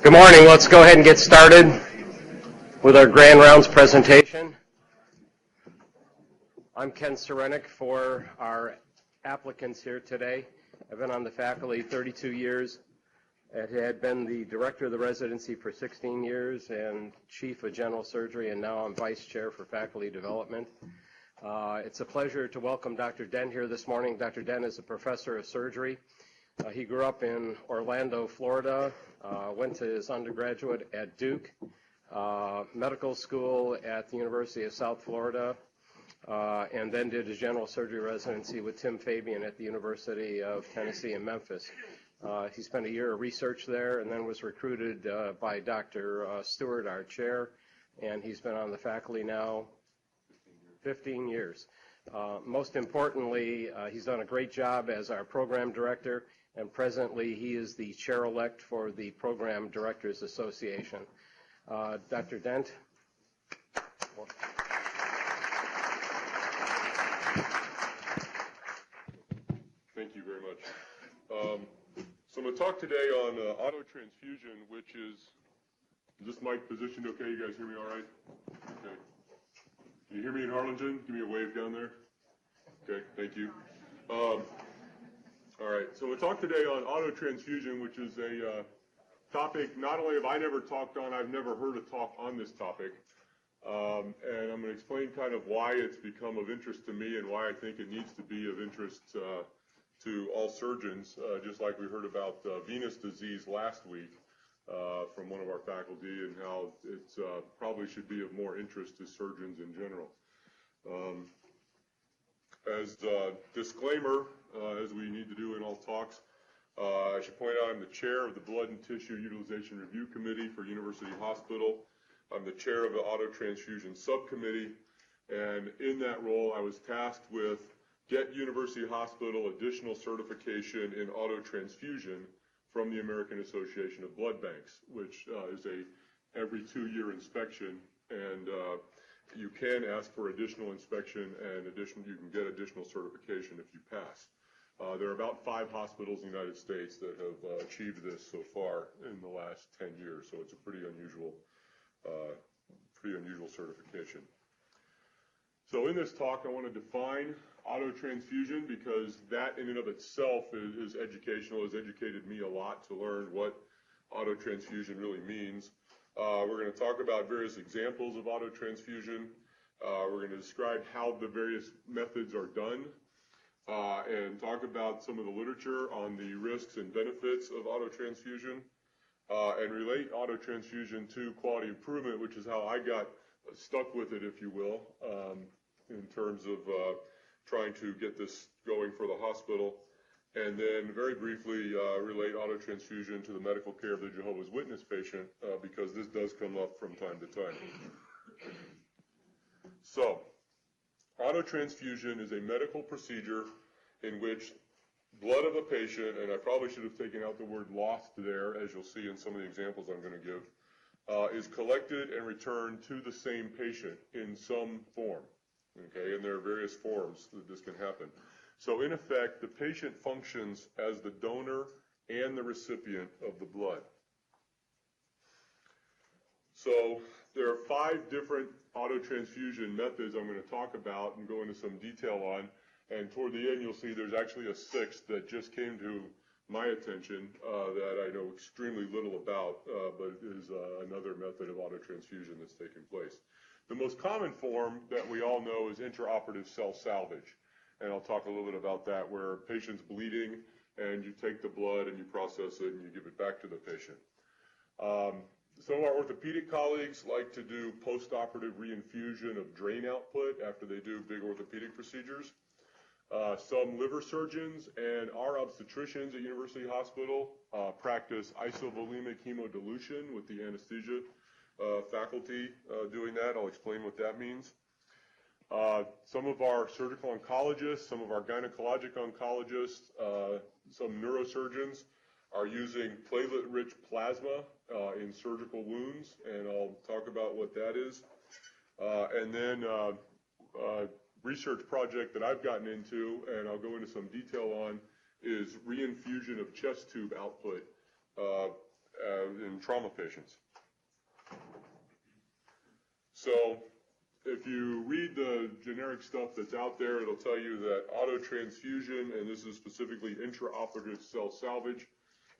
Good morning. Let's go ahead and get started with our Grand Rounds presentation. I'm Ken Serenic for our applicants here today. I've been on the faculty 32 years. I had been the director of the residency for 16 years and chief of general surgery, and now I'm vice chair for faculty development. It's a pleasure to welcome Dr. Dent here this morning. Dr. Dent is a professor of surgery. He grew up in Orlando, Florida, went to his undergraduate at Duke, medical school at the University of South Florida, and then did his general surgery residency with Tim Fabian at the University of Tennessee in Memphis. He spent a year of research there and then was recruited by Dr. Stewart, our chair, and he's been on the faculty now 15 years. Most importantly, he's done a great job as our program director, and presently he is the chair-elect for the Program Directors Association. Dr. Dent. Thank you very much. So I'm going to talk today on autotransfusion, which is this mic positioned okay? You guys hear me all right? Okay. Can you hear me in Harlingen? Give me a wave down there. Okay, thank you. All right, so we'll talk today on autotransfusion, which is a topic not only have I never talked on, I've never heard a talk on this topic. And I'm going to explain kind of why it's become of interest to me and why I think it needs to be of interest to all surgeons, just like we heard about venous disease last week from one of our faculty, and how it probably should be of more interest to surgeons in general. As a disclaimer, as we need to do in all talks, I should point out I'm the chair of the Blood and Tissue Utilization Review Committee for University Hospital. I'm the chair of the Autotransfusion Subcommittee, and in that role I was tasked with get University Hospital additional certification in autotransfusion from the American Association of Blood Banks, which is a every 2-year inspection, and you can ask for additional inspection, and you can get additional certification if you pass. There are about 5 hospitals in the United States that have achieved this so far in the last 10 years, so it's a pretty unusual certification. So in this talk, I want to define autotransfusion, because that in and of itself is educational, has educated me a lot to learn what autotransfusion really means. We're going to talk about various examples of autotransfusion. We're going to describe how the various methods are done, and talk about some of the literature on the risks and benefits of autotransfusion, and relate autotransfusion to quality improvement, which is how I got stuck with it, if you will, in terms of trying to get this going for the hospital. And then very briefly relate autotransfusion to the medical care of the Jehovah's Witness patient, because this does come up from time to time. So, autotransfusion is a medical procedure in which blood of a patient, and I probably should have taken out the word lost there, as you'll see in some of the examples I'm going to give, is collected and returned to the same patient in some form. Okay, and there are various forms that this can happen. So in effect, the patient functions as the donor and the recipient of the blood. So there are 5 different autotransfusion methods I'm going to talk about and go into some detail on. And toward the end, you'll see there's actually a 6th that just came to my attention that I know extremely little about, but is another method of autotransfusion that's taking place. The most common form that we all know is intraoperative cell salvage. And I'll talk a little bit about that, where a patient's bleeding and you take the blood and you process it and you give it back to the patient. Some of our orthopedic colleagues like to do post-operative reinfusion of drain output after they do big orthopedic procedures. Some liver surgeons and our obstetricians at University Hospital practice isovolemic hemodilution with the anesthesia faculty doing that. I'll explain what that means. Some of our surgical oncologists, some of our gynecologic oncologists, some neurosurgeons are using platelet-rich plasma in surgical wounds, and I'll talk about what that is. And then a research project that I've gotten into, and I'll go into some detail on, is reinfusion of chest tube output in trauma patients. So if you read the generic stuff that's out there, it'll tell you that autotransfusion, and this is specifically intraoperative cell salvage,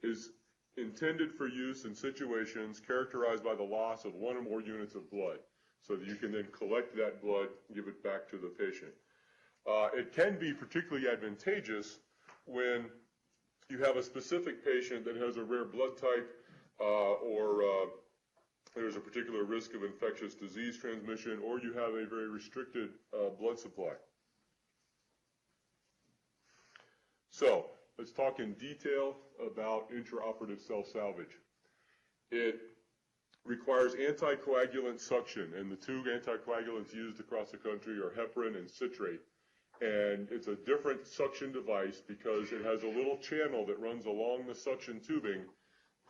is intended for use in situations characterized by the loss of one or more units of blood, so that you can then collect that blood and give it back to the patient. It can be particularly advantageous when you have a specific patient that has a rare blood type or there's a particular risk of infectious disease transmission, or you have a very restricted blood supply. So let's talk in detail about intraoperative cell salvage. It requires anticoagulant suction, and the two anticoagulants used across the country are heparin and citrate. And it's a different suction device because it has a little channel that runs along the suction tubing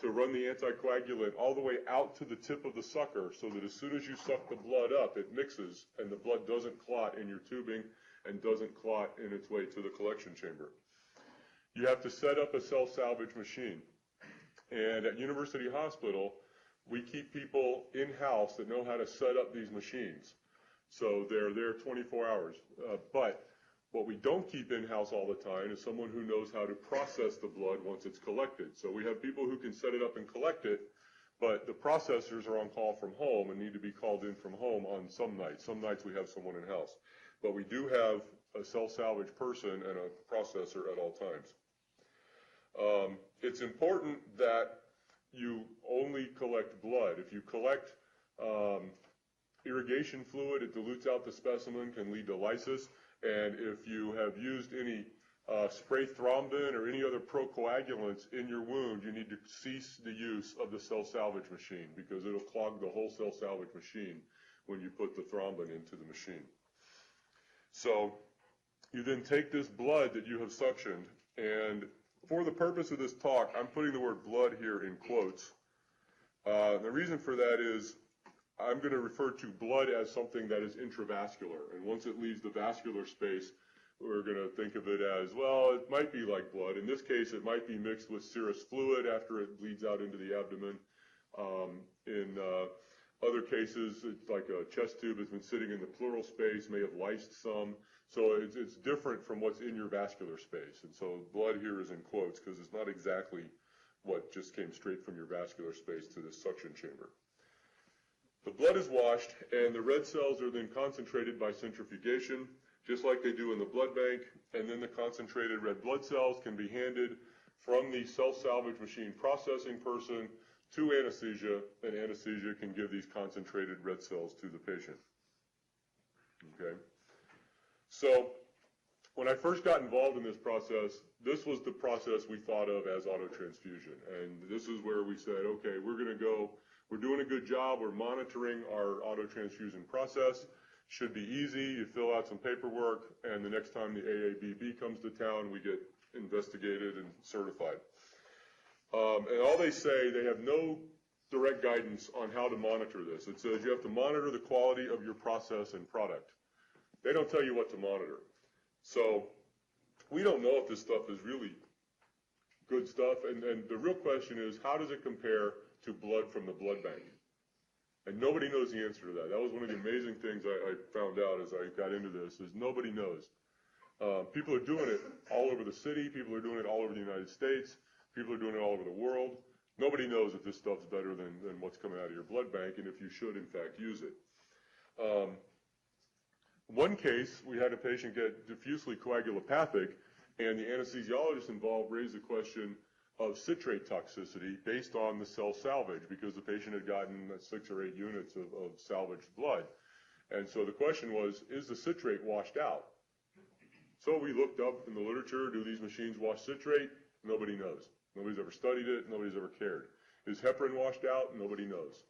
to run the anticoagulant all the way out to the tip of the sucker, so that as soon as you suck the blood up, it mixes and the blood doesn't clot in your tubing and doesn't clot in its way to the collection chamber. You have to set up a cell salvage machine. And at University Hospital, we keep people in-house that know how to set up these machines. So they're there 24 hours. But what we don't keep in-house all the time is someone who knows how to process the blood once it's collected. So we have people who can set it up and collect it, but the processors are on call from home and need to be called in from home on some nights. Some nights we have someone in-house. But we do have a cell salvage person and a processor at all times. It's important that you only collect blood. If you collect irrigation fluid, it dilutes out the specimen, can lead to lysis. And if you have used any spray thrombin or any other procoagulants in your wound, you need to cease the use of the cell salvage machine, because it'll clog the whole cell salvage machine when you put the thrombin into the machine. So you then take this blood that you have suctioned, and for the purpose of this talk, I'm putting the word blood here in quotes. The reason for that is I'm going to refer to blood as something that is intravascular. And once it leaves the vascular space, we're going to think of it as, well, it might be like blood. In this case, it might be mixed with serous fluid after it bleeds out into the abdomen. In other cases, it's like a chest tube that's been sitting in the pleural space, may have lysed some. So it's different from what's in your vascular space. And so blood here is in quotes because it's not exactly what just came straight from your vascular space to this suction chamber. The blood is washed, and the red cells are then concentrated by centrifugation, just like they do in the blood bank, and then the concentrated red blood cells can be handed from the cell salvage machine processing person to anesthesia, and anesthesia can give these concentrated red cells to the patient. Okay? So when I first got involved in this process, this was the process we thought of as autotransfusion, and this is where we said, okay, we're doing a good job. We're monitoring our autotransfusion process. Should be easy. You fill out some paperwork, and the next time the AABB comes to town, we get investigated and certified. And all they say, they have no direct guidance on how to monitor this. It says you have to monitor the quality of your process and product. They don't tell you what to monitor. So we don't know if this stuff is really good stuff. And the real question is, how does it compare to blood from the blood bank? And nobody knows the answer to that. That was one of the amazing things I found out as I got into this, is nobody knows. People are doing it all over the city. People are doing it all over the United States. People are doing it all over the world. Nobody knows if this stuff's better than what's coming out of your blood bank, and if you should, in fact, use it. One case, we had a patient get diffusely coagulopathic, and the anesthesiologist involved raised the question of citrate toxicity based on the cell salvage, because the patient had gotten 6 or 8 units of salvaged blood. And so the question was, is the citrate washed out? So we looked up in the literature, do these machines wash citrate? Nobody knows. Nobody's ever studied it. Nobody's ever cared. Is heparin washed out? Nobody knows.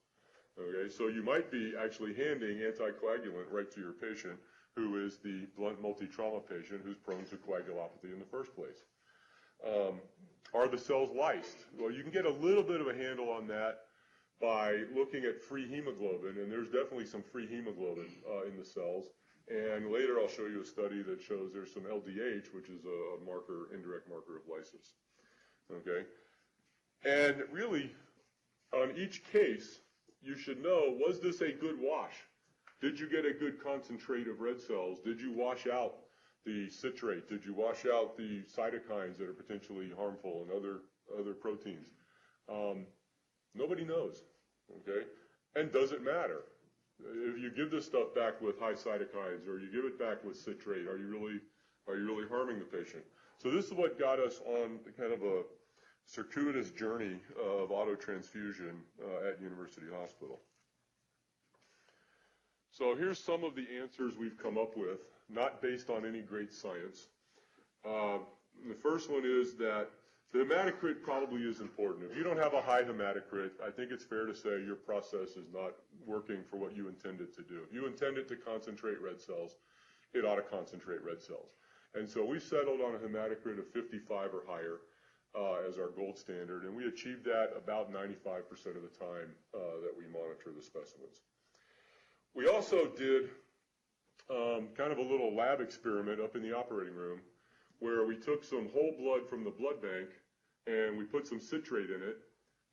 Okay, so you might be actually handing anticoagulant right to your patient, who is the blunt multi-trauma patient who's prone to coagulopathy in the first place. Are the cells lysed? Well, you can get a little bit of a handle on that by looking at free hemoglobin, and there's definitely some free hemoglobin in the cells. And later I'll show you a study that shows there's some LDH, which is a marker, indirect marker of lysis. Okay? And really, on each case, you should know, was this a good wash? Did you get a good concentrate of red cells? Did you wash out the citrate? Did you wash out the cytokines that are potentially harmful and other proteins? Nobody knows, okay? And does it matter? If you give this stuff back with high cytokines or you give it back with citrate, are you really harming the patient? So this is what got us on kind of a circuitous journey of autotransfusion at University Hospital. So here's some of the answers we've come up with, not based on any great science. The first one is that the hematocrit probably is important. If you don't have a high hematocrit, I think it's fair to say your process is not working for what you intended to do. If you intended to concentrate red cells, it ought to concentrate red cells. And so we settled on a hematocrit of 55 or higher as our gold standard, and we achieved that about 95% of the time that we monitor the specimens. We also did kind of a little lab experiment up in the operating room where we took some whole blood from the blood bank and we put some citrate in it,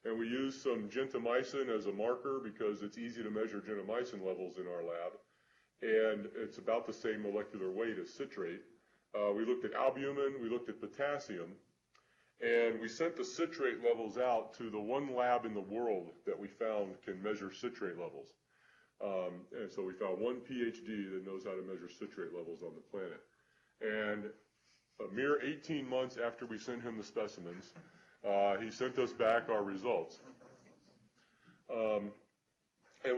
and we used some gentamicin as a marker because it's easy to measure gentamicin levels in our lab, and it's about the same molecular weight as citrate. We looked at albumin, we looked at potassium, and we sent the citrate levels out to the one lab in the world that we found can measure citrate levels. And so we found one PhD that knows how to measure citrate levels on the planet. And a mere 18 months after we sent him the specimens, he sent us back our results. And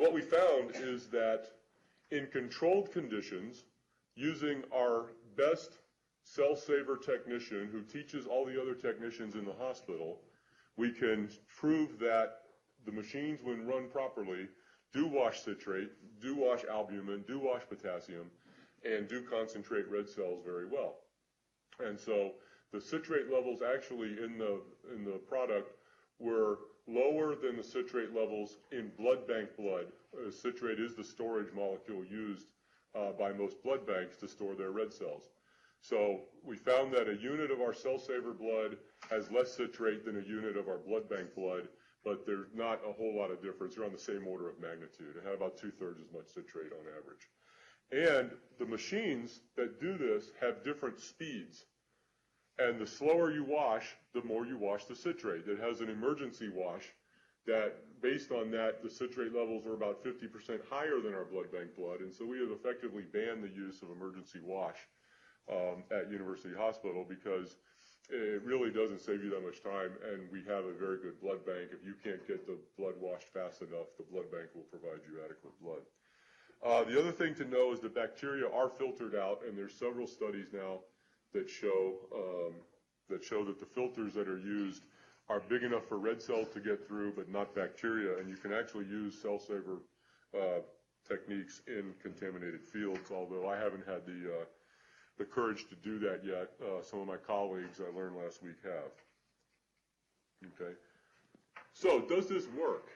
what we found is that in controlled conditions, using our best cell saver technician who teaches all the other technicians in the hospital, we can prove that the machines, when run properly, do wash citrate, do wash albumin, do wash potassium, and do concentrate red cells very well. And so the citrate levels actually in the product were lower than the citrate levels in blood bank blood. Citrate is the storage molecule used by most blood banks to store their red cells. So we found that a unit of our cell saver blood has less citrate than a unit of our blood bank blood, but there's not a whole lot of difference. They're on the same order of magnitude. It had about 2/3 as much citrate on average. And the machines that do this have different speeds. And the slower you wash, the more you wash the citrate. It has an emergency wash that, based on that, the citrate levels are about 50% higher than our blood bank blood. And so we have effectively banned the use of emergency wash at University Hospital because it really doesn't save you that much time, and we have a very good blood bank. If you can't get the blood washed fast enough, the blood bank will provide you adequate blood. The other thing to know is the bacteria are filtered out, and there's several studies now that show that the filters that are used are big enough for red cells to get through, but not bacteria, and you can actually use cell saver techniques in contaminated fields, although I haven't had the courage to do that yet. Some of my colleagues I learned last week have. Okay. So does this work?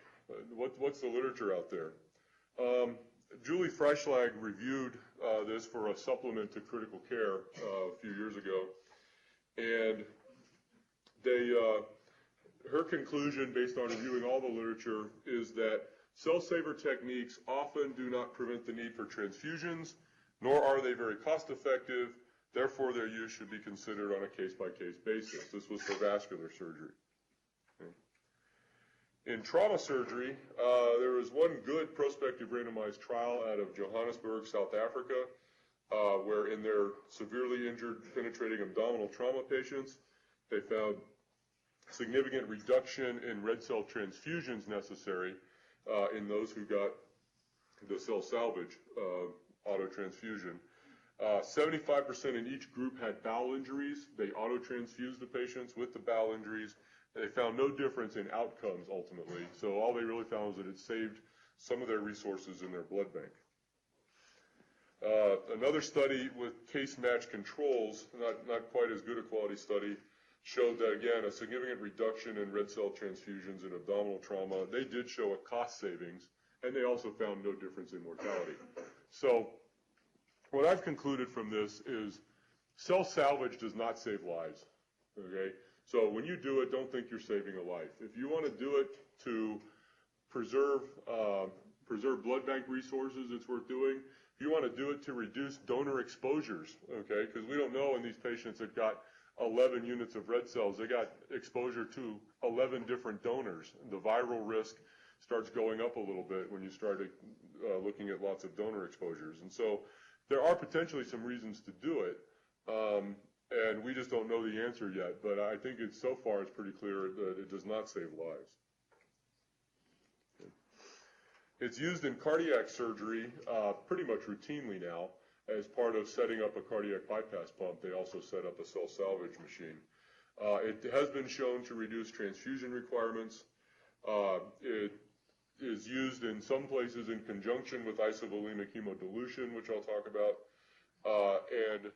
What's the literature out there? Julie Freischlag reviewed this for a supplement to Critical Care a few years ago, and her conclusion, based on reviewing all the literature, is that cell saver techniques often do not prevent the need for transfusions, nor are they very cost effective. Therefore, their use should be considered on a case-by-case basis. This was for vascular surgery. Okay. In trauma surgery, there was one good prospective randomized trial out of Johannesburg, South Africa, where in their severely injured penetrating abdominal trauma patients, they found significant reduction in red cell transfusions necessary in those who got the cell salvage autotransfusion. 75% in each group had bowel injuries. They autotransfused the patients with the bowel injuries. They found no difference in outcomes ultimately. So all they really found was that it saved some of their resources in their blood bank. Another study with case match controls, not quite as good a quality study, showed that, again, a significant reduction in red cell transfusions in abdominal trauma. They did show a cost savings, and they also found no difference in mortality. So what I've concluded from this is cell salvage does not save lives, okay? So when you do it, don't think you're saving a life. If you want to do it to preserve blood bank resources, it's worth doing. If you want to do it to reduce donor exposures, okay, because we don't know in these patients that got 11 units of red cells, they got exposure to 11 different donors. The viral risk starts going up a little bit when you start looking at lots of donor exposures. And so there are potentially some reasons to do it, and we just don't know the answer yet. But I think so far it's pretty clear that it does not save lives. It's used in cardiac surgery pretty much routinely now as part of setting up a cardiac bypass pump. They also set up a cell salvage machine. It has been shown to reduce transfusion requirements. It is used in some places in conjunction with isovolemic hemodilution, which I'll talk about. And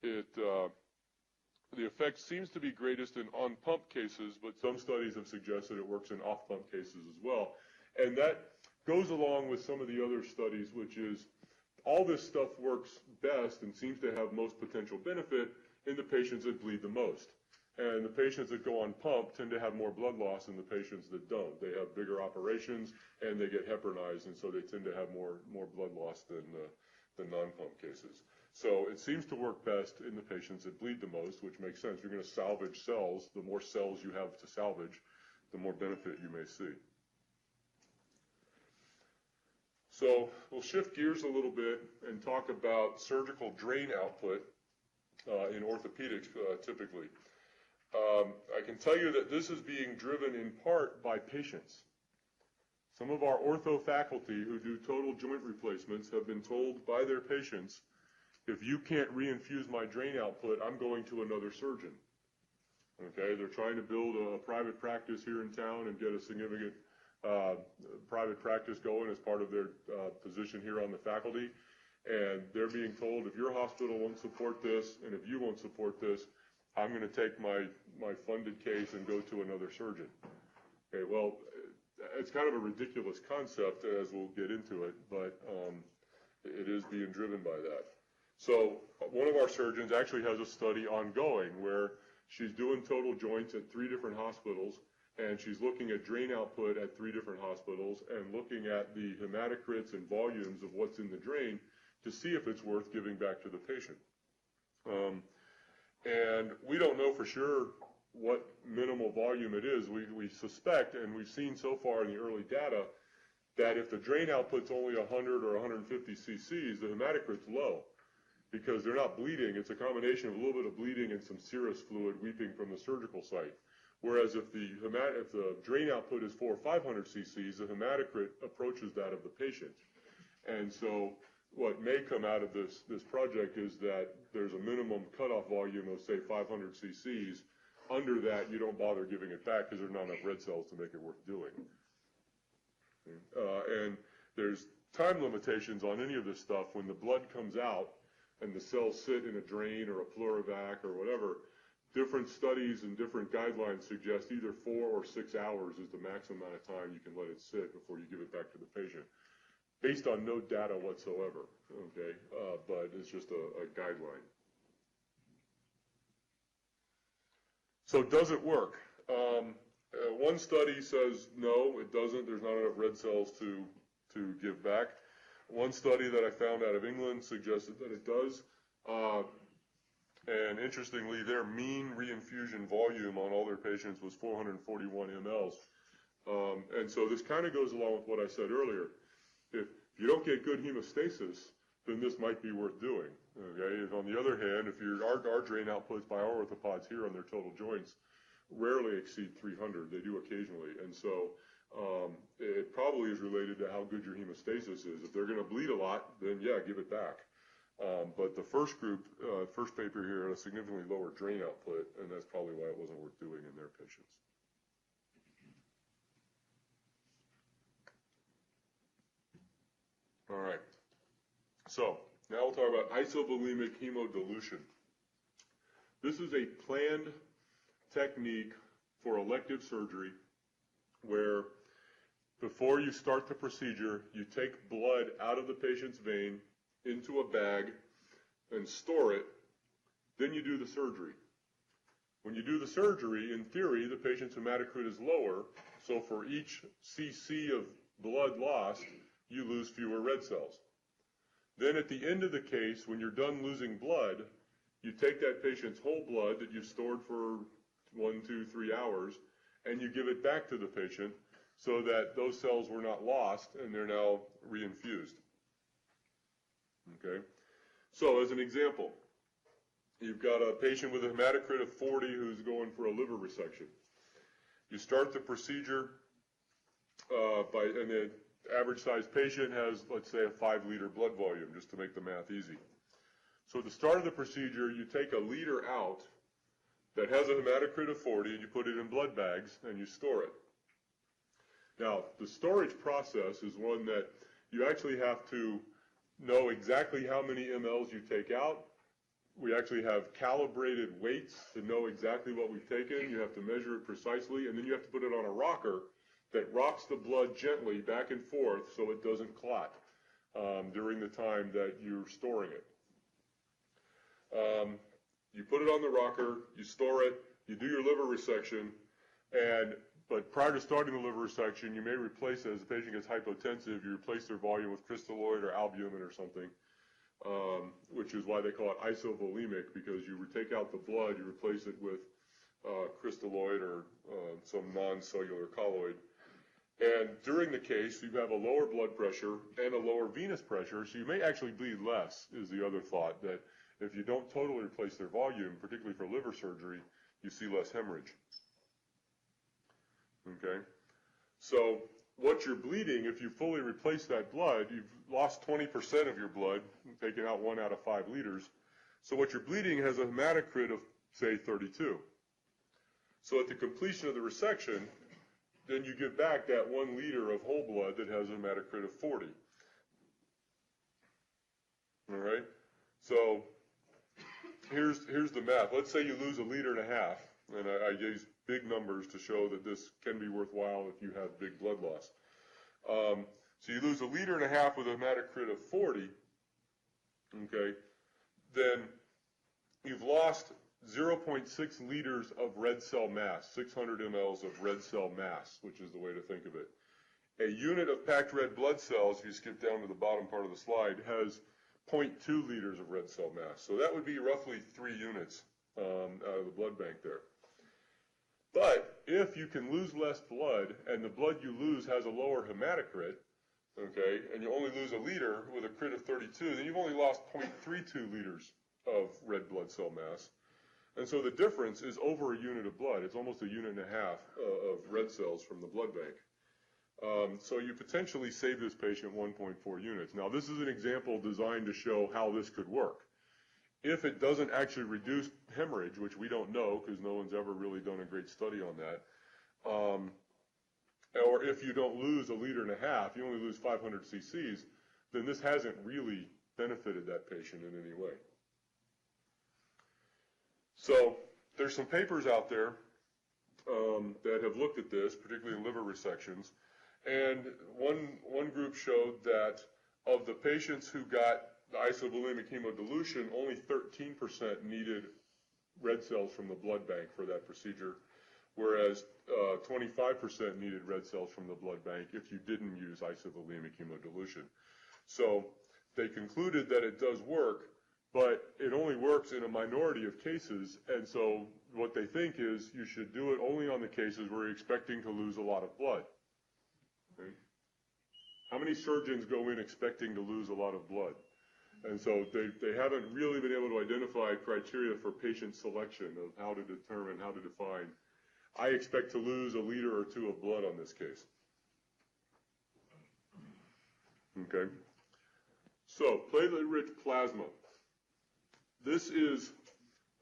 the effect seems to be greatest in on-pump cases, but some studies have suggested it works in off-pump cases as well. And that goes along with some of the other studies, which is all this stuff works best and seems to have most potential benefit in the patients that bleed the most. And the patients that go on pump tend to have more blood loss than the patients that don't. They have bigger operations and they get heparinized, and so they tend to have more blood loss than the non-pump cases. So it seems to work best in the patients that bleed the most, which makes sense. You're going to salvage cells. The more cells you have to salvage, the more benefit you may see. So we'll shift gears a little bit and talk about surgical drain output in orthopedics typically. I can tell you that this is being driven in part by patients. Some of our ortho faculty who do total joint replacements have been told by their patients, if you can't reinfuse my drain output, I'm going to another surgeon. Okay, they're trying to build a private practice here in town and get a significant private practice going as part of their position here on the faculty. And they're being told, if your hospital won't support this and if you won't support this, I'm going to take my funded case and go to another surgeon. Okay, well, it's kind of a ridiculous concept as we'll get into it, but it is being driven by that. So one of our surgeons actually has a study ongoing where she's doing total joints at 3 different hospitals, and she's looking at drain output at 3 different hospitals and looking at the hematocrits and volumes of what's in the drain to see if it's worth giving back to the patient. And we don't know for sure what minimal volume it is. We suspect, and we've seen so far in the early data, that if the drain output's only 100 or 150 cc's, the hematocrit's low because they're not bleeding. It's a combination of a little bit of bleeding and some serous fluid weeping from the surgical site. Whereas if the drain output is 400 or 500 cc's, the hematocrit approaches that of the patient. And so what may come out of this project is that there's a minimum cutoff volume of, say, 500 cc's. Under that, you don't bother giving it back because there are not enough red cells to make it worth doing. And there's time limitations on any of this stuff. When the blood comes out and the cells sit in a drain or a pleurovac or whatever, different studies and different guidelines suggest either 4 or 6 hours is the maximum amount of time you can let it sit before you give it back to the patient, based on no data whatsoever, okay? But it's just a guideline. So does it work? One study says no, it doesn't. There's not enough red cells to give back. One study that I found out of England suggested that it does. And interestingly, their mean reinfusion volume on all their patients was 441 mLs. And so this kind of goes along with what I said earlier. If you don't get good hemostasis, then this might be worth doing. Okay. If on the other hand, if our drain outputs by our orthopods here on their total joints rarely exceed 300, they do occasionally, and so it probably is related to how good your hemostasis is. If they're going to bleed a lot, then yeah, give it back. But the first group, first paper here, had a significantly lower drain output, and that's probably why it wasn't worth doing in their patients. All right. So now we'll talk about isovolemic hemodilution. This is a planned technique for elective surgery where before you start the procedure, you take blood out of the patient's vein into a bag and store it. Then you do the surgery. When you do the surgery, in theory, the patient's hematocrit is lower, so for each cc of blood lost, you lose fewer red cells. Then at the end of the case, when you're done losing blood, you take that patient's whole blood that you stored for 1, 2, 3 hours, and you give it back to the patient so that those cells were not lost and they're now reinfused. Okay? So as an example, you've got a patient with a hematocrit of 40 who's going for a liver resection. You start the procedure and the average sized patient has, let's say, a 5-liter blood volume, just to make the math easy. So at the start of the procedure, you take a liter out that has a hematocrit of 40 and you put it in blood bags and you store it. Now, the storage process is one that you actually have to know exactly how many mLs you take out. We actually have calibrated weights to know exactly what we've taken. You have to measure it precisely, and then you have to put it on a rocker that rocks the blood gently back and forth so it doesn't clot during the time that you're storing it. You put it on the rocker, you store it, you do your liver resection, but prior to starting the liver resection, you may replace it. As the patient gets hypotensive, you replace their volume with crystalloid or albumin or something, which is why they call it Isavolemic, because you take out the blood, you replace it with crystalloid or some non-cellular colloid. And during the case, you have a lower blood pressure and a lower venous pressure, so you may actually bleed less, is the other thought, that if you don't totally replace their volume, particularly for liver surgery, you see less hemorrhage. Okay? So what you're bleeding, if you fully replace that blood, you've lost 20% of your blood, taking out 1 out of 5 liters. So what you're bleeding has a hematocrit of, say, 32. So at the completion of the resection, then you give back that 1 liter of whole blood that has a hematocrit of 40. All right? So here's the math. Let's say you lose 1.5 liters, and I use big numbers to show that this can be worthwhile if you have big blood loss. So you lose 1.5 liters with a hematocrit of 40, okay, then you've lost 0.6 liters of red cell mass, 600 mLs of red cell mass, which is the way to think of it. A unit of packed red blood cells, if you skip down to the bottom part of the slide, has 0.2 liters of red cell mass. So that would be roughly 3 units out of the blood bank there. But if you can lose less blood and the blood you lose has a lower hematocrit, okay, and you only lose 1 liter with a crit of 32, then you've only lost 0.32 liters of red blood cell mass. And so the difference is over a unit of blood. It's almost 1.5 units of red cells from the blood bank. So you potentially save this patient 1.4 units. Now, this is an example designed to show how this could work. If it doesn't actually reduce hemorrhage, which we don't know because no one's ever really done a great study on that, or if you don't lose 1.5 liters, you only lose 500 cc's, then this hasn't really benefited that patient in any way. So there's some papers out there that have looked at this, particularly in liver resections, and one group showed that of the patients who got the isovolemic hemodilution, only 13% needed red cells from the blood bank for that procedure, whereas 25% needed red cells from the blood bank if you didn't use isovolemic hemodilution. So they concluded that it does work, but it only works in a minority of cases, and so what they think is you should do it only on the cases where you're expecting to lose a lot of blood. Okay? How many surgeons go in expecting to lose a lot of blood? And so they haven't really been able to identify criteria for patient selection of how to determine, how to define. I expect to lose 1 liter or 2 of blood on this case. Okay? So, platelet-rich plasma. This is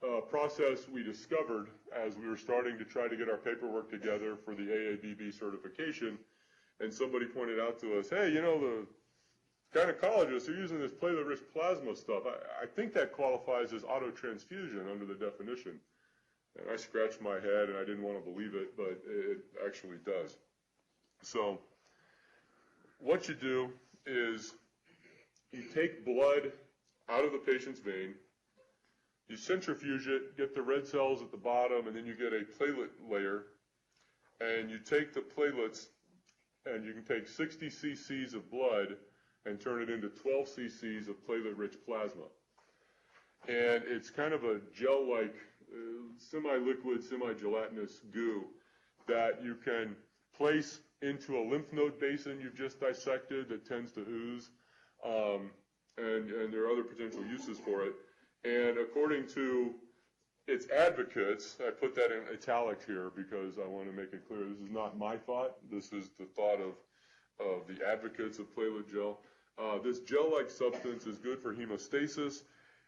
a process we discovered as we were starting to try to get our paperwork together for the AABB certification, and somebody pointed out to us, hey, you know, the gynecologists are using this platelet-rich plasma stuff. I think that qualifies as autotransfusion under the definition. And I scratched my head, and I didn't want to believe it, but it actually does. So what you do is you take blood out of the patient's vein, You centrifuge it, get the red cells at the bottom, and then you get a platelet layer. And you take the platelets, and you can take 60 cc's of blood and turn it into 12 cc's of platelet-rich plasma. And it's kind of a gel-like, semi-liquid, semi-gelatinous goo that you can place into a lymph node basin you've just dissected that tends to ooze, and there are other potential uses for it. And according to its advocates, I put that in italics here because I want to make it clear this is not my thought. This is the thought of the advocates of platelet gel. This gel-like substance is good for hemostasis.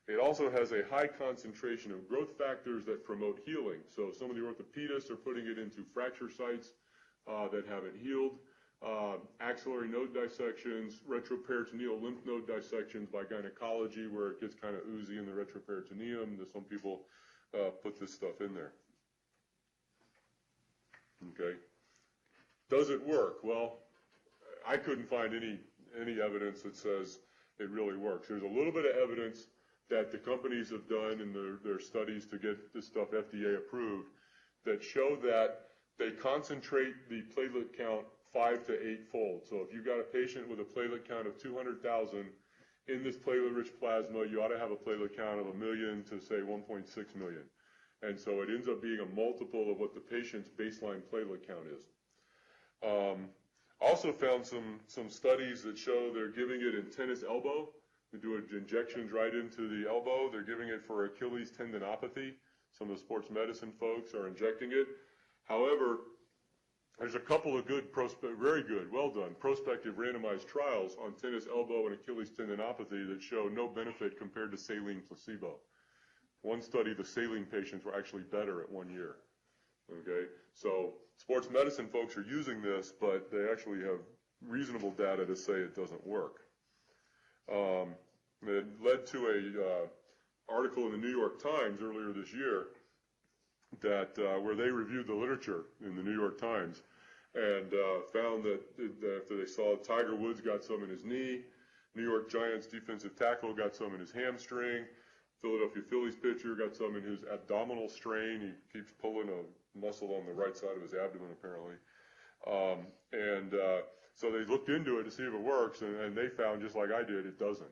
It also has a high concentration of growth factors that promote healing. So some of the orthopedists are putting it into fracture sites that haven't healed, axillary node dissections, retroperitoneal lymph node dissections by gynecology where it gets kind of oozy in the retroperitoneum. Some people put this stuff in there. Okay. Does it work? Well, I couldn't find any evidence that says it really works. There's a little bit of evidence that the companies have done in their studies to get this stuff FDA approved that show that they concentrate the platelet count 5 to 8-fold. So if you've got a patient with a platelet count of 200,000 in this platelet-rich plasma, you ought to have a platelet count of 1 million to, say, 1.6 million. And so it ends up being a multiple of what the patient's baseline platelet count is. Also found some studies that show they're giving it in tennis elbow. We do injections right into the elbow. They're giving it for Achilles tendinopathy. Some of the sports medicine folks are injecting it. However, there's a couple of very good, well done, prospective randomized trials on tennis elbow and Achilles tendinopathy that show no benefit compared to saline placebo. One study, the saline patients were actually better at 1 year. Okay, so sports medicine folks are using this, but they actually have reasonable data to say it doesn't work. It led to a article in the New York Times earlier this year that where they reviewed the literature in the New York Times and found that after they saw Tiger Woods got some in his knee, New York Giants defensive tackle got some in his hamstring, Philadelphia Phillies pitcher got some in his abdominal strain. He keeps pulling a muscle on the right side of his abdomen apparently. So they looked into it to see if it works, and they found, just like I did, it doesn't.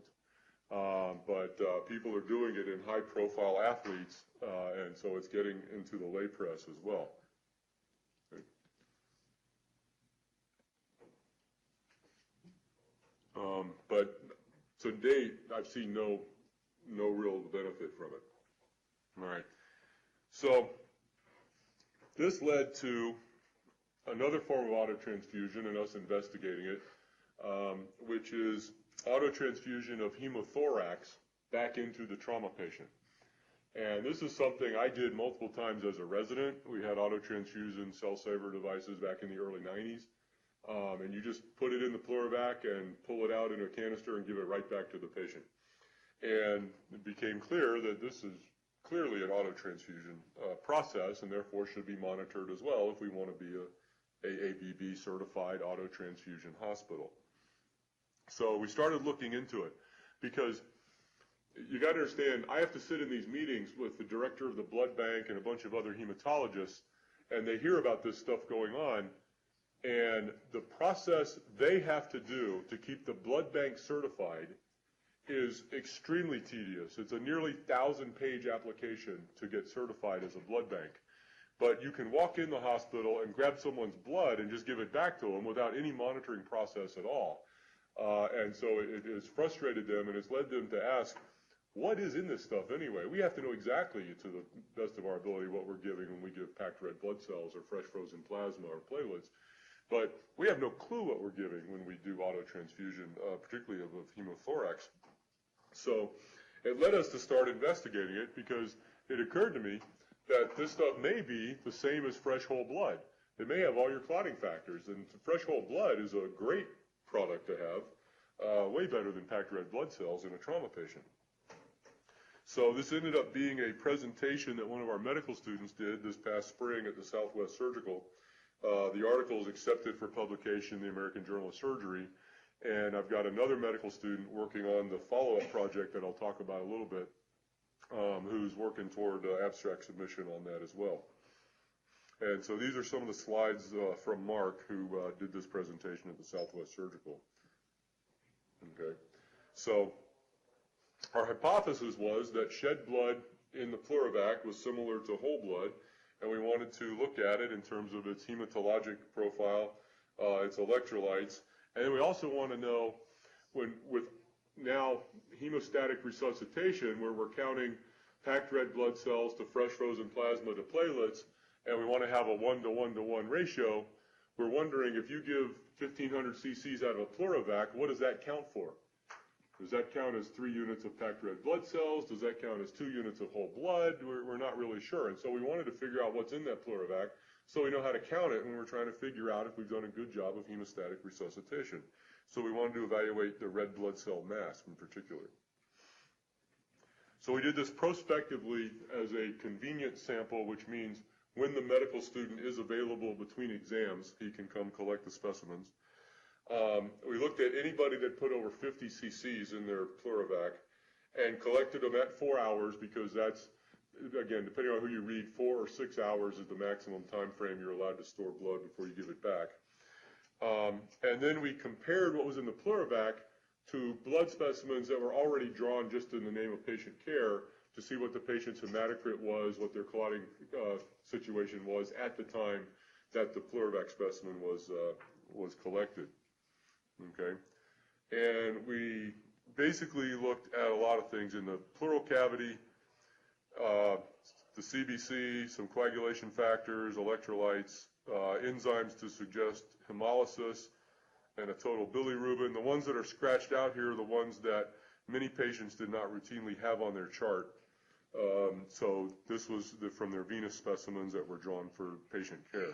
But people are doing it in high-profile athletes, and so it's getting into the lay press as well. Okay. But to date, I've seen no real benefit from it. All right. So this led to another form of autotransfusion and us investigating it, which is autotransfusion of hemothorax back into the trauma patient. And this is something I did multiple times as a resident. We had autotransfusion cell saver devices back in the early 90s. And you just put it in the pleurovac and pull it out in a canister and give it right back to the patient. And it became clear that this is clearly an autotransfusion process and therefore should be monitored as well if we want to be a AABB certified autotransfusion hospital. So we started looking into it because you got to understand, I have to sit in these meetings with the director of the blood bank and a bunch of other hematologists, and they hear about this stuff going on, and the process they have to do to keep the blood bank certified is extremely tedious. It's a nearly 1,000-page application to get certified as a blood bank. But you can walk in the hospital and grab someone's blood and just give it back to them without any monitoring process at all. And so it has frustrated them, and it's led them to ask, what is in this stuff anyway? We have to know exactly, to the best of our ability, what we're giving when we give packed red blood cells or fresh frozen plasma or platelets. But we have no clue what we're giving when we do autotransfusion, particularly of hemothorax. So it led us to start investigating it because it occurred to me that this stuff may be the same as fresh whole blood. It may have all your clotting factors, and fresh whole blood is a great product to have, way better than packed red blood cells in a trauma patient. So this ended up being a presentation that one of our medical students did this past spring at the Southwest Surgical. The article is accepted for publication in the American Journal of Surgery, and I've got another medical student working on the follow-up project that I'll talk about a little bit. who's working toward abstract submission on that as well. And so these are some of the slides from Mark, who did this presentation at the Southwest Surgical. Okay, so our hypothesis was that shed blood in the pleurovac was similar to whole blood, and we wanted to look at it in terms of its hematologic profile, its electrolytes, and then we also want to know, with now hemostatic resuscitation, where we're counting packed red blood cells to fresh frozen plasma to platelets, and we want to have a 1-to-1-to-1 ratio, we're wondering if you give 1,500 cc's out of a pleurovac, what does that count for? Does that count as 3 units of packed red blood cells? Does that count as 2 units of whole blood? We're not really sure. And so we wanted to figure out what's in that pleurovac so we know how to count it when we're trying to figure out if we've done a good job of hemostatic resuscitation. So we wanted to evaluate the red blood cell mass in particular. So we did this prospectively as a convenient sample, which means when the medical student is available between exams, he can come collect the specimens. We looked at anybody that put over 50 cc's in their pleurovac and collected them at 4 hours, because that's, again, depending on who you read, 4 or 6 hours is the maximum time frame you're allowed to store blood before you give it back. And then we compared what was in the pleurovac to blood specimens that were already drawn just in the name of patient care to see what the patient's hematocrit was, what their clotting situation was at the time that the pleurovac specimen was collected. Okay, and we basically looked at a lot of things in the pleural cavity, the CBC, some coagulation factors, electrolytes, enzymes to suggest hemolysis, and a total bilirubin. The ones that are scratched out here are the ones that many patients did not routinely have on their chart. So this was from their venous specimens that were drawn for patient care.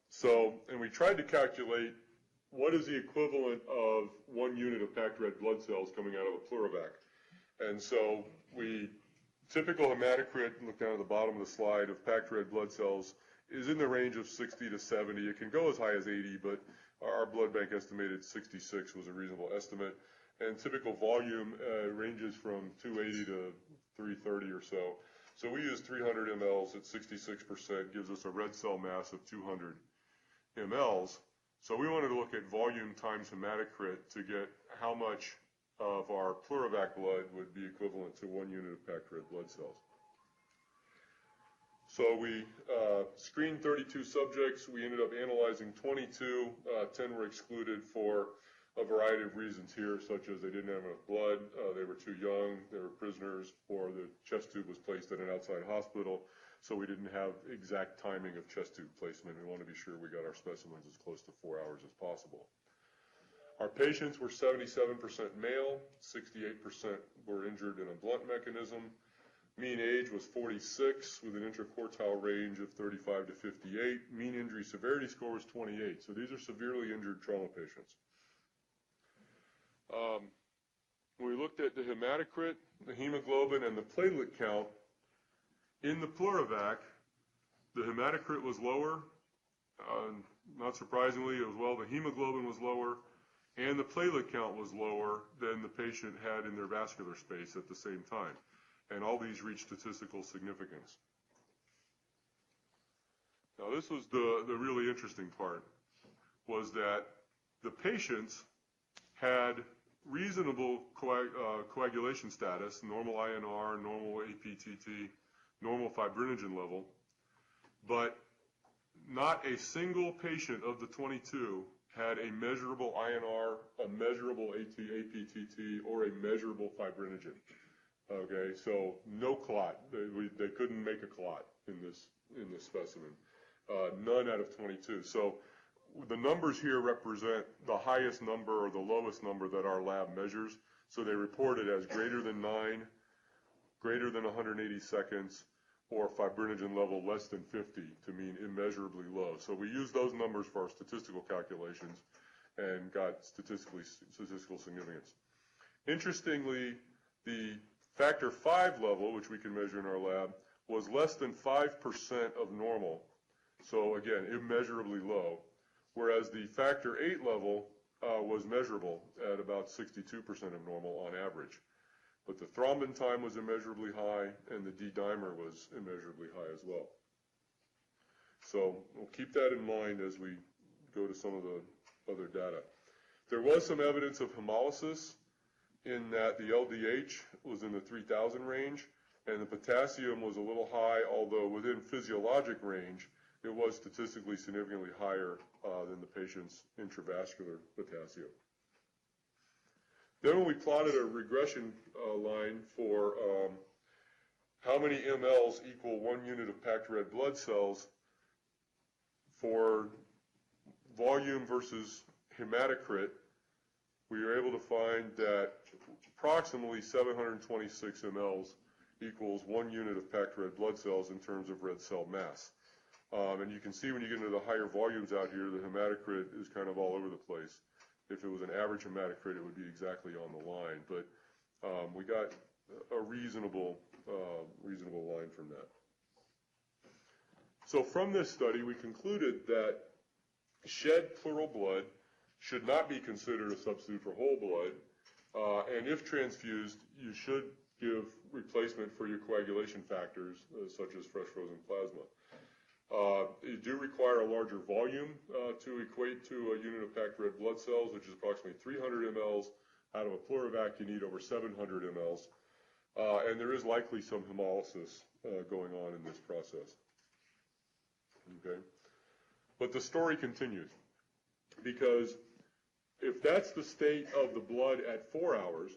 So, and we tried to calculate what is the equivalent of 1 unit of packed red blood cells coming out of a pleurovac. And so typical hematocrit, look down at the bottom of the slide, of packed red blood cells is in the range of 60 to 70. It can go as high as 80, but our blood bank estimated 66 was a reasonable estimate. And typical volume ranges from 280 to 330 or so. So we use 300 mLs at 66%, gives us a red cell mass of 200 mLs. So we wanted to look at volume times hematocrit to get how much of our pleurovac blood would be equivalent to 1 unit of packed red blood cells. So we screened 32 subjects. We ended up analyzing 22. 10 were excluded for a variety of reasons here, such as they didn't have enough blood, they were too young, they were prisoners, or the chest tube was placed at an outside hospital, so we didn't have exact timing of chest tube placement. We want to be sure we got our specimens as close to 4 hours as possible. Our patients were 77% male, 68% were injured in a blunt mechanism. Mean age was 46 with an interquartile range of 35 to 58. Mean injury severity score was 28. So these are severely injured trauma patients. When we looked at the hematocrit, the hemoglobin, and the platelet count, in the pleurovac, the hematocrit was lower. Not surprisingly, as well, the hemoglobin was lower, and the platelet count was lower than the patient had in their vascular space at the same time. And all these reached statistical significance. Now, this was the really interesting part, was that the patients had reasonable coagulation status, normal INR, normal APTT, normal fibrinogen level, but not a single patient of the 22 had a measurable INR, a measurable APTT, or a measurable fibrinogen. Okay, so no clot. They couldn't make a clot in this specimen. None out of 22. So the numbers here represent the highest number or the lowest number that our lab measures. So they reported as greater than 9, greater than 180 seconds, or fibrinogen level less than 50 to mean immeasurably low. So we used those numbers for our statistical calculations and got statistical significance. Interestingly, the factor 5 level, which we can measure in our lab, was less than 5% of normal. So again, immeasurably low. Whereas the factor 8 level was measurable at about 62% of normal on average. But the thrombin time was immeasurably high, and the D-dimer was immeasurably high as well. So we'll keep that in mind as we go to some of the other data. There was some evidence of hemolysis in that the LDH was in the 3,000 range, and the potassium was a little high, although within physiologic range, it was statistically significantly higher than the patient's intravascular potassium. Then when we plotted a regression line for how many mLs equal 1 unit of packed red blood cells for volume versus hematocrit, we were able to find that approximately 726 mLs equals 1 unit of packed red blood cells in terms of red cell mass. And you can see when you get into the higher volumes out here, the hematocrit is kind of all over the place. If it was an average hematocrit, it would be exactly on the line. But we got a reasonable line from that. So from this study, we concluded that shed pleural blood should not be considered a substitute for whole blood. And if transfused, you should give replacement for your coagulation factors, such as fresh frozen plasma. You do require a larger volume to equate to a unit of packed red blood cells, which is approximately 300 mLs. Out of a pleurovac, you need over 700 mLs. And there is likely some hemolysis going on in this process. Okay? But the story continues, because if that's the state of the blood at 4 hours,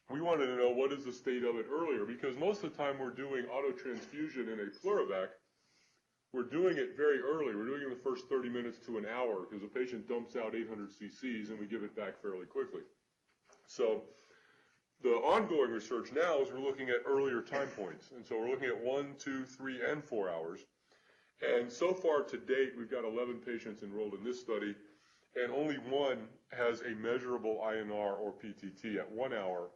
we wanted to know what is the state of it earlier, because most of the time we're doing autotransfusion in a pleurovac, we're doing it very early. We're doing it in the first 30 minutes to an hour, because the patient dumps out 800 cc's and we give it back fairly quickly. So the ongoing research now is we're looking at earlier time points. And so we're looking at 1, 2, 3, and 4 hours. And so far to date, we've got 11 patients enrolled in this study, and only one has a measurable INR or PTT at 1 hour.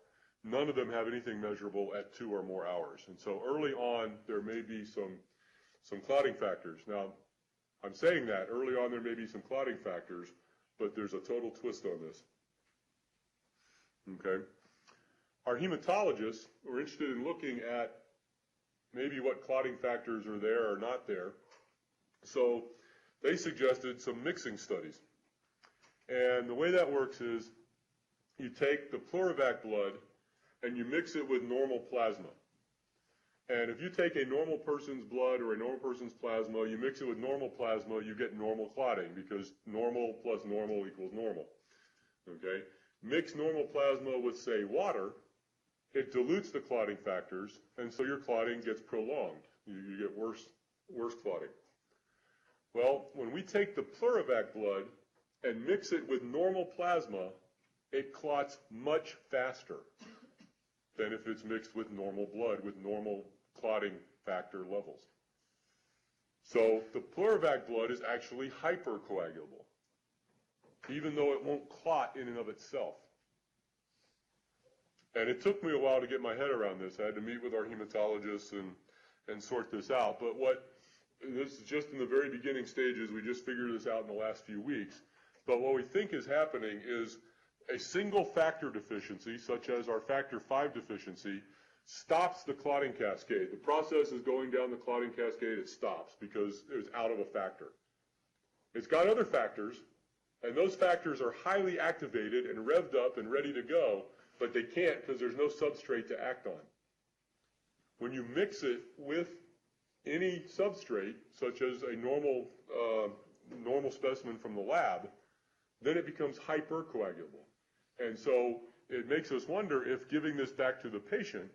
None of them have anything measurable at 2 or more hours. And so early on, there may be some clotting factors. Now, I'm saying that early on there may be some clotting factors, but there's a total twist on this. Okay? Our hematologists were interested in looking at maybe what clotting factors are there or not there. So they suggested some mixing studies. And the way that works is you take the pleurovac blood and you mix it with normal plasma. And if you take a normal person's blood or a normal person's plasma, you mix it with normal plasma, you get normal clotting, because normal plus normal equals normal. Okay? Mix normal plasma with, say, water, it dilutes the clotting factors, and so your clotting gets prolonged. You get worse clotting. Well, when we take the pleurovac blood and mix it with normal plasma, it clots much faster than if it's mixed with normal blood with normal clotting factor levels. So the pleurovac blood is actually hypercoagulable, even though it won't clot in and of itself. And it took me a while to get my head around this. I had to meet with our hematologists and sort this out. But this is just in the very beginning stages. We just figured this out in the last few weeks. But what we think is happening is a single factor deficiency, such as our factor V deficiency, stops the clotting cascade. The process is going down the clotting cascade. It stops because it's out of a factor. It's got other factors, and those factors are highly activated and revved up and ready to go, but they can't because there's no substrate to act on. When you mix it with any substrate, such as a normal specimen from the lab, then it becomes hypercoagulable. And so it makes us wonder if giving this back to the patient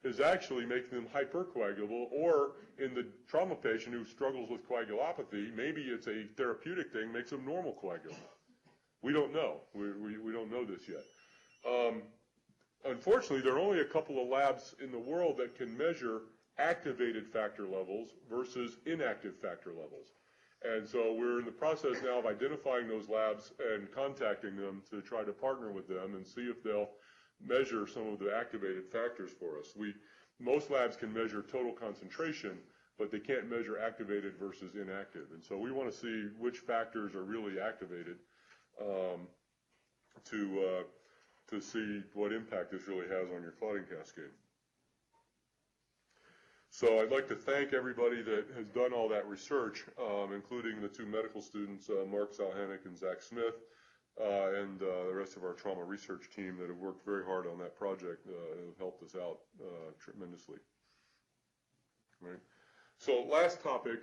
is actually making them hypercoagulable, or in the trauma patient who struggles with coagulopathy, maybe it's a therapeutic thing, makes them normal coagulable. We don't know. We don't know this yet. Unfortunately, there are only a couple of labs in the world that can measure activated factor levels versus inactive factor levels. And so we're in the process now of identifying those labs and contacting them to try to partner with them and see if they'll measure some of the activated factors for us. Most labs can measure total concentration, but they can't measure activated versus inactive. And so we want to see which factors are really activated to see what impact this really has on your clotting cascade. So I'd like to thank everybody that has done all that research, including the two medical students, Mark Zalhanek and Zach Smith, and the rest of our trauma research team that have worked very hard on that project and have helped us out tremendously. Right. So last topic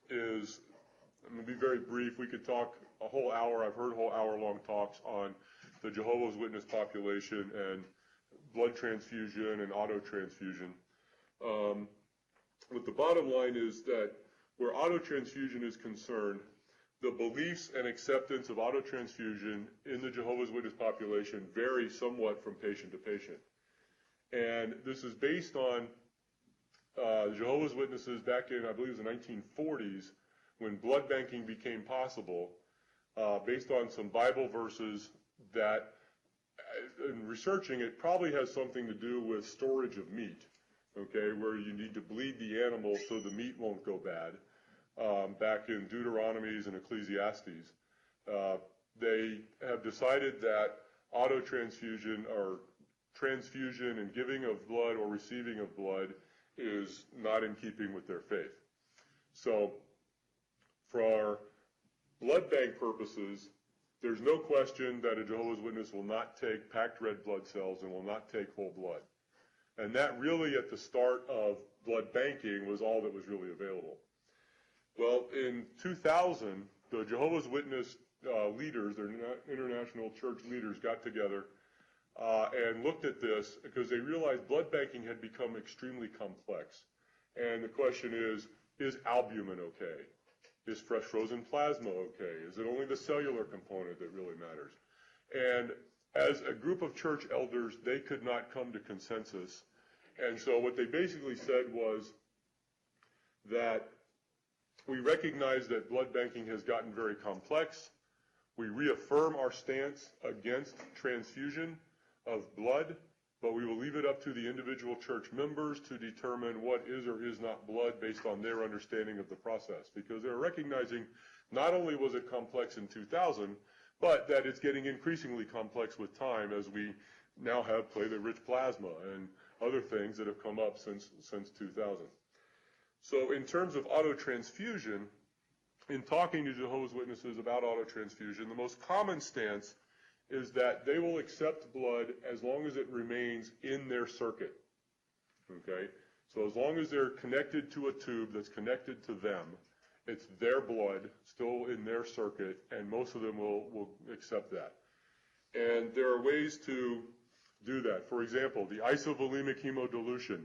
is, I'm going to be very brief. We could talk a whole hour. I've heard whole hour-long talks on the Jehovah's Witness population and blood transfusion and autotransfusion. But the bottom line is that where autotransfusion is concerned, the beliefs and acceptance of autotransfusion in the Jehovah's Witness population vary somewhat from patient to patient. And this is based on Jehovah's Witnesses back in, I believe it was the 1940s, when blood banking became possible, based on some Bible verses that, in researching it, probably has something to do with storage of meat, okay, where you need to bleed the animal so the meat won't go bad. Back in Deuteronomies and Ecclesiastes, they have decided that autotransfusion or transfusion and giving of blood or receiving of blood is not in keeping with their faith. So for blood bank purposes, there's no question that a Jehovah's Witness will not take packed red blood cells and will not take whole blood. And that really at the start of blood banking was all that was really available. Well, in 2000, the Jehovah's Witness leaders, their international church leaders, got together and looked at this because they realized blood banking had become extremely complex. And the question is albumin okay? Is fresh frozen plasma okay? Is it only the cellular component that really matters? And as a group of church elders, they could not come to consensus. And so what they basically said was that we recognize that blood banking has gotten very complex. We reaffirm our stance against transfusion of blood, but we will leave it up to the individual church members to determine what is or is not blood based on their understanding of the process. Because they're recognizing not only was it complex in 2000, but that it's getting increasingly complex with time as we now have platelet-rich plasma and other things that have come up since 2000. So in terms of autotransfusion, in talking to Jehovah's Witnesses about autotransfusion, the most common stance is that they will accept blood as long as it remains in their circuit, okay? So as long as they're connected to a tube that's connected to them, it's their blood still in their circuit, and most of them will accept that. And there are ways to do that. For example, the Isavolemic hemodilution.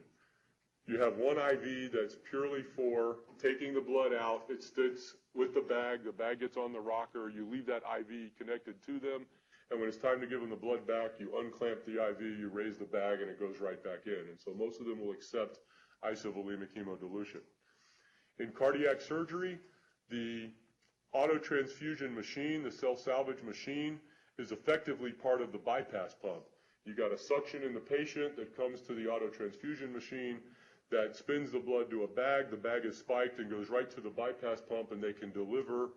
You have one IV that's purely for taking the blood out. It sticks with the bag gets on the rocker, you leave that IV connected to them, and when it's time to give them the blood back, you unclamp the IV, you raise the bag, and it goes right back in. And so most of them will accept isovolemic hemodilution. In cardiac surgery, the autotransfusion machine, the cell salvage machine, is effectively part of the bypass pump. You got a suction in the patient that comes to the autotransfusion machine that spins the blood to a bag. The bag is spiked and goes right to the bypass pump, and they can deliver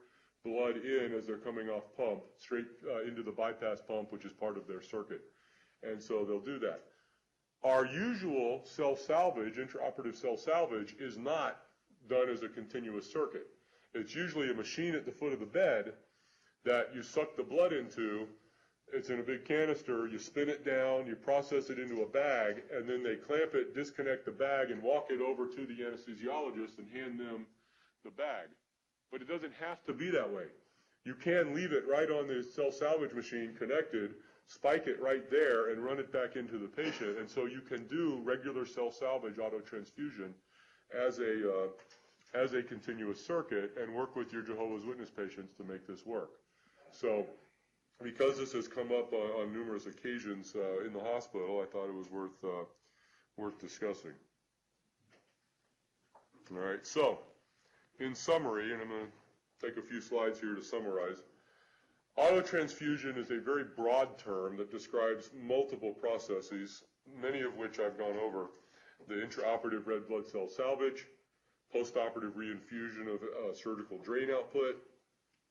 blood in as they're coming off pump straight into the bypass pump, which is part of their circuit. And so they'll do that. Our usual cell salvage, intraoperative cell salvage, is not done as a continuous circuit. It's usually a machine at the foot of the bed that you suck the blood into. It's in a big canister, you spin it down, you process it into a bag, and then they clamp it, disconnect the bag, and walk it over to the anesthesiologist and hand them the bag. But it doesn't have to be that way. You can leave it right on the cell salvage machine connected, spike it right there, and run it back into the patient. And so you can do regular cell salvage autotransfusion as a continuous circuit and work with your Jehovah's Witness patients to make this work. So because this has come up on numerous occasions in the hospital, I thought it was worth discussing. All right, so in summary, and I'm going to take a few slides here to summarize, autotransfusion is a very broad term that describes multiple processes, many of which I've gone over. the intraoperative red blood cell salvage, postoperative reinfusion of surgical drain output,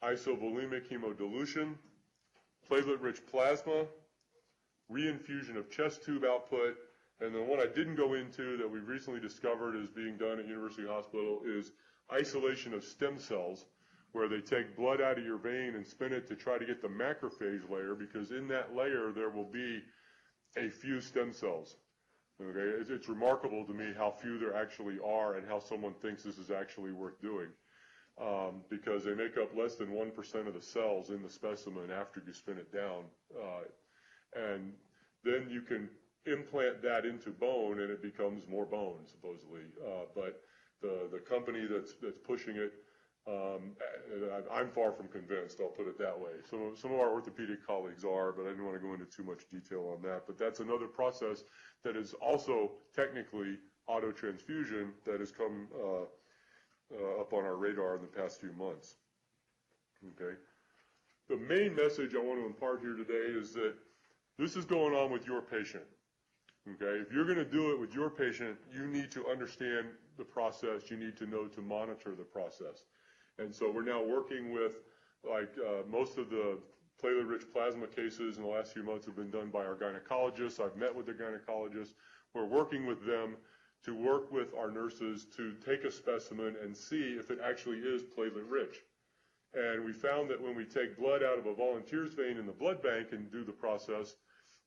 isovolemic hemodilution, platelet-rich plasma, reinfusion of chest tube output, and the one I didn't go into that we've recently discovered is being done at University Hospital is isolation of stem cells, where they take blood out of your vein and spin it to try to get the macrophage layer, because in that layer there will be a few stem cells. Okay, it's remarkable to me how few there actually are and how someone thinks this is actually worth doing, because they make up less than 1% of the cells in the specimen after you spin it down, and then you can implant that into bone and it becomes more bone, supposedly. But the company that's pushing it, I'm far from convinced, I'll put it that way. Some of our orthopedic colleagues are, but I didn't want to go into too much detail on that. But that's another process that is also technically autotransfusion that has come up on our radar in the past few months. Okay. The main message I want to impart here today is that this is going on with your patient. Okay. If you're going to do it with your patient, you need to understand the process. You need to know to monitor the process. And so we're now working with, most of the platelet-rich plasma cases in the last few months have been done by our gynecologists. I've met with the gynecologists. We're working with them to work with our nurses to take a specimen and see if it actually is platelet-rich. And we found that when we take blood out of a volunteer's vein in the blood bank and do the process,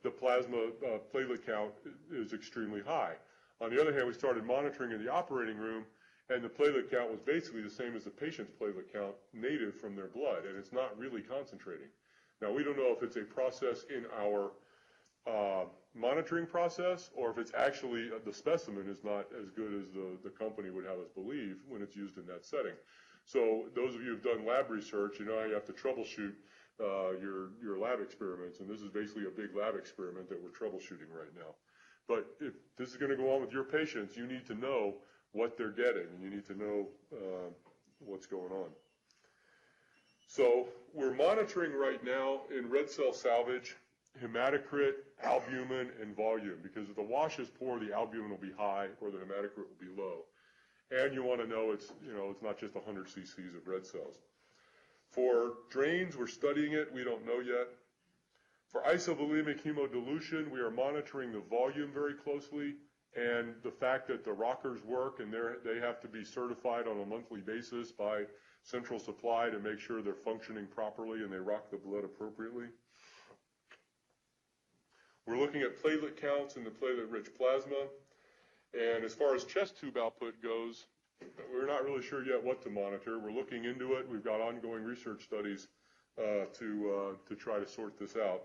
the plasma platelet count is extremely high. On the other hand, we started monitoring in the operating room, and the platelet count was basically the same as the patient's platelet count native from their blood, and it's not really concentrating. Now, we don't know if it's a process in our monitoring process or if it's actually the specimen is not as good as the company would have us believe when it's used in that setting. So those of you who've done lab research, you know how you have to troubleshoot your lab experiments, and this is basically a big lab experiment that we're troubleshooting right now. But if this is going to go on with your patients, you need to know what they're getting, and you need to know what's going on. So we're monitoring right now in red cell salvage hematocrit, albumin, and volume, because if the wash is poor, the albumin will be high or the hematocrit will be low. And you want to know it's not just 100 cc's of red cells. For drains, we're studying it. We don't know yet. For isovolemic hemodilution, we are monitoring the volume very closely and the fact that the rockers work, and they have to be certified on a monthly basis by Central Supply to make sure they're functioning properly and they rock the blood appropriately. We're looking at platelet counts in the platelet-rich plasma. And as far as chest tube output goes, we're not really sure yet what to monitor. We're looking into it. We've got ongoing research studies to try to sort this out.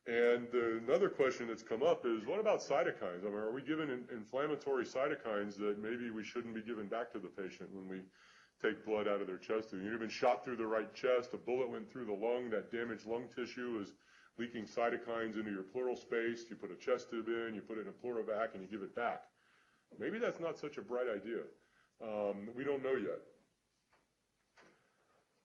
And another question that's come up is, what about cytokines? I mean, are we giving inflammatory cytokines that maybe we shouldn't be giving back to the patient when we take blood out of their chest tube? You've been shot through the right chest, a bullet went through the lung, that damaged lung tissue is leaking cytokines into your pleural space. You put a chest tube in, you put it in a pleural vac, and you give it back. Maybe that's not such a bright idea. We don't know yet.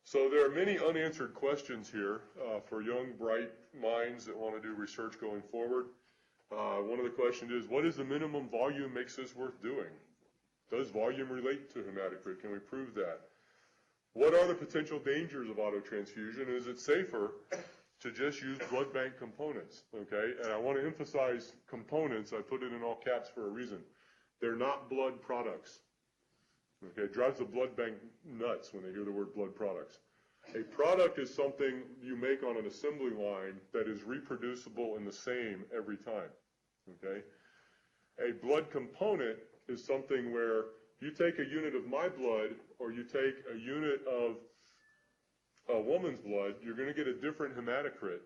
So there are many unanswered questions here for young, bright minds that want to do research going forward. One of the questions is, what is the minimum volume makes this worth doing? Does volume relate to hematocrit? Can we prove that? What are the potential dangers of autotransfusion? Is it safer to just use blood bank components? Okay, and I want to emphasize components. I put it in all caps for a reason. They're not blood products. Okay, it drives the blood bank nuts when they hear the word blood products. A product is something you make on an assembly line that is reproducible and the same every time. Okay, a blood component is something where you take a unit of my blood or you take a unit of a woman's blood, you're going to get a different hematocrit.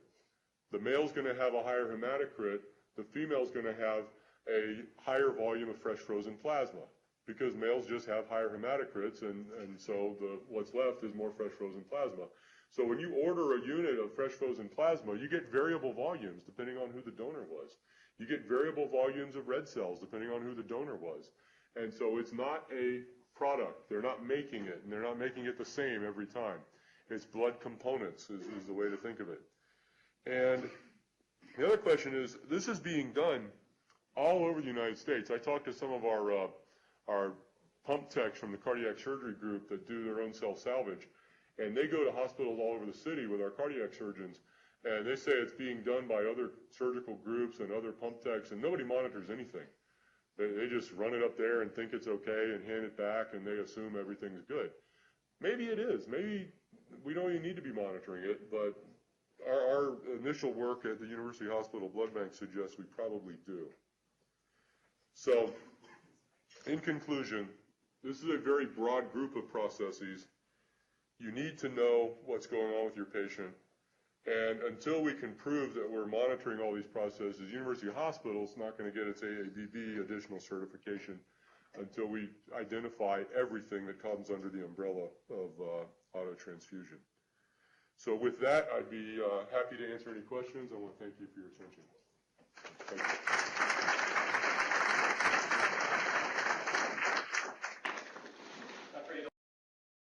The male's going to have a higher hematocrit. The female's going to have a higher volume of fresh frozen plasma, because males just have higher hematocrits, and so what's left is more fresh frozen plasma. So when you order a unit of fresh frozen plasma, you get variable volumes depending on who the donor was. You get variable volumes of red cells depending on who the donor was. And so it's not a product. They're not making it, and they're not making it the same every time. It's blood components is the way to think of it. And the other question is, this is being done all over the United States. I talked to some of our pump techs from the cardiac surgery group that do their own self-salvage, and they go to hospitals all over the city with our cardiac surgeons, and they say it's being done by other surgical groups and other pump techs, and nobody monitors anything. They just run it up there and think it's okay and hand it back, and they assume everything's good. Maybe it is. Maybe we don't even need to be monitoring it, but our initial work at the University Hospital Blood Bank suggests we probably do. So, in conclusion, this is a very broad group of processes. You need to know what's going on with your patient. And until we can prove that we're monitoring all these processes, University Hospital is not going to get its AABB additional certification until we identify everything that comes under the umbrella of autotransfusion. So with that, I'd be happy to answer any questions. I want to thank you for your attention. Thank you.